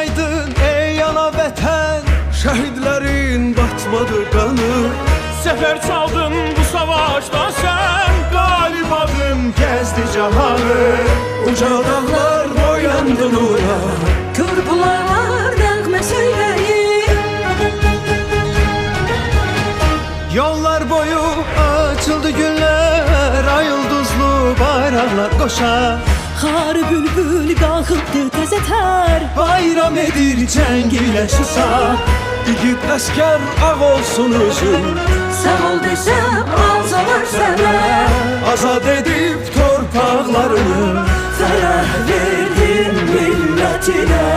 olsaydın ey ana vətən, şəhidlərin batmadı qanı. Sefer çaldın bu savaşta sen, galip adın Gezdi cahanı, uca dağlar boyandı nura. Kör bulaqlar nəğmə söyləyir. Yollar boyu açıldı günler, ay yıldızlı bayraqlar qoşar. Xarı bülbül qalxıbdı təzə tər. Bayram edir cəng ilə şüsa. İgid əskər ağ olsun özün, Sağ ol desəm alsalar sənə. azad edib torpaqlarını. Fərəh verdin millətinə.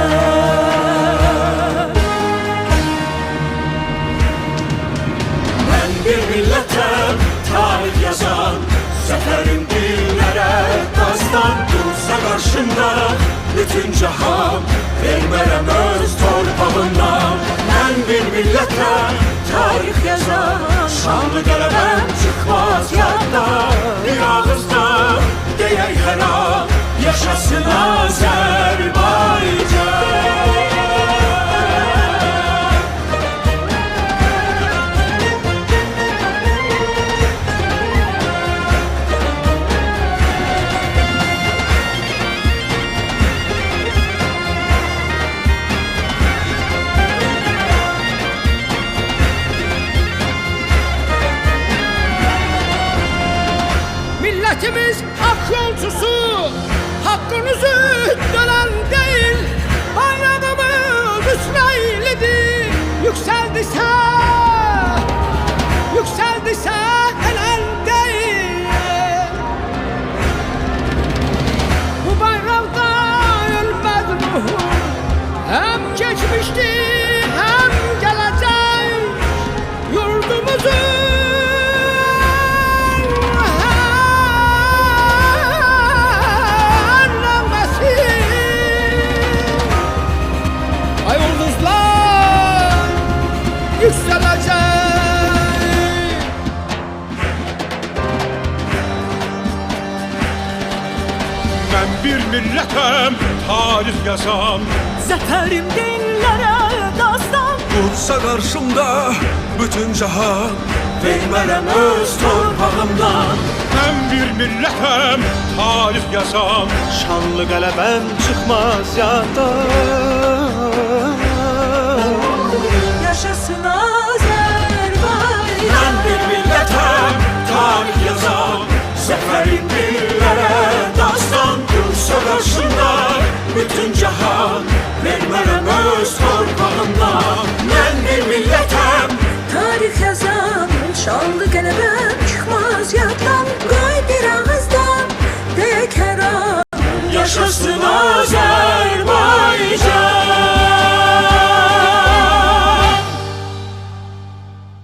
Ben bir milletem, tarih yazan. Seferim dillere dastan, dursa karşımda bütün cahan. Vermərəm öz torpağından. Ben bir milletem, tarih yazan. Şanlı qələbəm çıxmaz yadda. Bir ağızda deyək hər an, yaşasın Azərbaycan. Milletimiz hak yolcusu, hakkınızı dönen değil. Bayrağımız İsrail'idir. Yükseldiyse elen değil. Bu bayrakta ölmez ruhum, hem geçmişti hem gelecek yurdumuzun. Ben bir milletem, tarih yazan. Zəfərim dinlərə dastan. Dursa qarşımda bütün cahan, vermərəm öz torpağımdan. Ben bir milletem, tarih yazan. Şanlı qələbəm çıxmaz yaddan. Yaşasın Azərbaycan. Ben bir milletem, tarih yazan. Seferim dillere dastan, dursa karşımda bütün cahan. Vermərəm öz torpağımdan. Ben bir milletem,